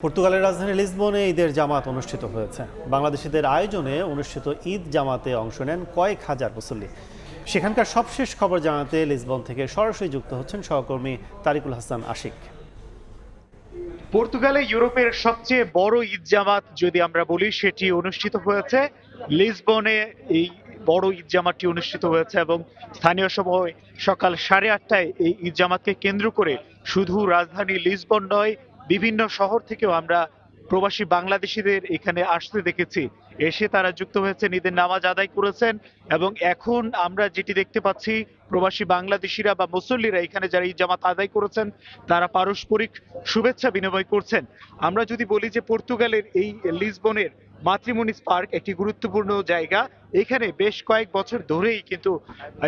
পর্তুগালের রাজধানী লিসবনে ঈদের জামাত অনুষ্ঠিত হয়েছে। বাংলাদেশিদের আয়োজনে অনুষ্ঠিত ঈদ জামাতে অংশ নেন কয়েক হাজার মুসল্লি। সেখানকার সবশেষ খবর জানাতে লিসবন থেকে সরাসরি যুক্ত হচ্ছেন সহকর্মী তারিকুল হাসান আশিক। পর্তুগালে ইউরোপের সবচেয়ে বড় ঈদ জামাত যদি আমরা বলি সেটি অনুষ্ঠিত হয়েছে লিসবনে। এই বড় ঈদ জামাতটি অনুষ্ঠিত হয়েছে এবং স্থানীয় সময় সকাল 8:30টায় এই ঈদ জামাতকে কেন্দ্র করে শুধু রাজধানী লিসবন নয়, বিভিন্ন শহর থেকেও আমরা প্রবাসী বাংলাদেশিদের এখানে আসতে দেখেছি। এসে তারা যুক্ত হয়েছেন, ঈদের নামাজ আদায় করেছেন এবং এখন আমরা যেটি দেখতে পাচ্ছি, প্রবাসী বাংলাদেশিরা বা মুসল্লিরা এখানে যারা ঈদ জামাত আদায় করেছেন তারা পারস্পরিক শুভেচ্ছা বিনিময় করছেন। আমরা যদি বলি যে পর্তুগালের এই লিসবনের মাতৃমুনিস পার্ক একটি গুরুত্বপূর্ণ জায়গা। এখানে বেশ কয়েক বছর ধরেই কিন্তু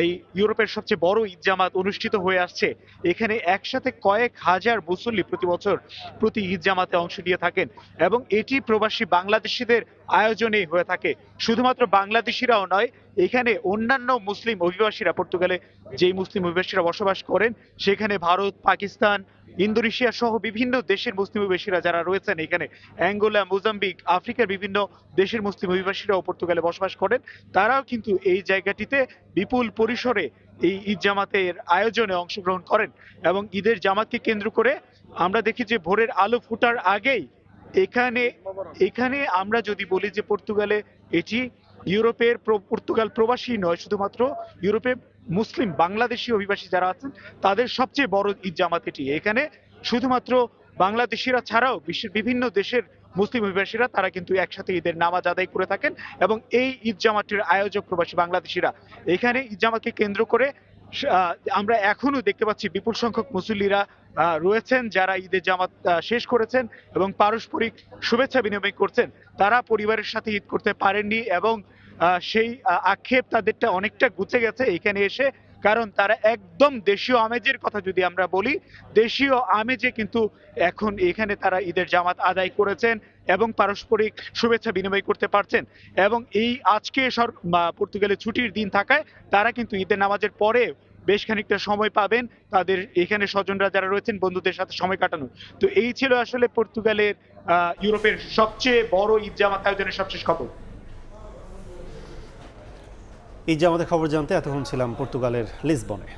এই ইউরোপের সবচেয়ে বড় ঈদ জামাত অনুষ্ঠিত হয়ে আসছে। এখানে একসাথে কয়েক হাজার মুসল্লি প্রতি বছর প্রতি ঈদ জামাতে অংশ নিয়ে থাকেন এবং এটি প্রবাসী বাংলাদেশিদের আয়োজনেই হয়ে থাকে। শুধুমাত্র বাংলাদেশিরাও নয়, এখানে অন্যান্য মুসলিম অভিবাসীরা, পর্তুগালে যেই মুসলিম অভিবাসীরা বসবাস করেন সেখানে ভারত, পাকিস্তান, ইন্দোনেশিয়া সহ বিভিন্ন দেশের মুসলিম অভিবাসীরা যারা রয়েছেন, এখানে অ্যাঙ্গোলা, মোজাম্বিক, আফ্রিকার বিভিন্ন দেশের মুসলিম অভিবাসীরাও পর্তুগালে বসবাস করেন। তারাও কিন্তু এই জায়গাটিতে বিপুল পরিসরে এই ঈদ জামাতের আয়োজনে অংশগ্রহণ করেন এবং ঈদের জামাতকে কেন্দ্র করে আমরা দেখি যে ভোরের আলো ফোটার আগেই এখানে এখানে আমরা যদি বলি যে পর্তুগালে এটি ইউরোপের পর্তুগাল প্রবাসী নয়, শুধুমাত্র ইউরোপে মুসলিম বাংলাদেশি অভিবাসী যারা আছেন তাদের সবচেয়ে বড় ঈদ জামাত এটি। এখানে শুধুমাত্র বাংলাদেশিরা ছাড়াও বিশ্বের বিভিন্ন দেশের মুসলিম অভিবাসীরা তারা কিন্তু একসাথে ঈদের নামাজ আদায় করে থাকেন এবং এই ঈদ জামাতটির আয়োজক প্রবাসী বাংলাদেশিরা। এখানে ঈদ জামাতকে কেন্দ্র করে আমরা এখনো দেখতে পাচ্ছি বিপুল সংখ্যক মুসল্লিরা রয়েছেন যারা ঈদের জামাত শেষ করেছেন এবং পারস্পরিক শুভেচ্ছা বিনিময় করছেন। তারা পরিবারের সাথে ঈদ করতে পারেননি এবং সেই আক্ষেপ তাদেরটা অনেকটা ঘুচে গেছে এখানে এসে, কারণ তারা একদম দেশীয় আমেজের কথা যদি আমরা বলি, দেশীয় আমেজে কিন্তু এখন এখানে তারা ঈদের জামাত আদায় করেছেন এবং পারস্পরিক শুভেচ্ছা বিনিময় করতে পারছেন। এবং এই আজকে পর্তুগালের ছুটির দিন থাকায় তারা কিন্তু ঈদের নামাজের পরে বেশ খানিকটা সময় পাবেন তাদের এখানে স্বজনরা যারা রয়েছেন বন্ধুদের সাথে সময় কাটানো। তো এই ছিল আসলে পর্তুগালের ইউরোপের সবচেয়ে বড় ঈদ জামাত আয়োজনের সবশেষ খবর। ঈদ জামাতের খবর জানতে এতক্ষণ ছিলাম পর্তুগালের লিসবনে।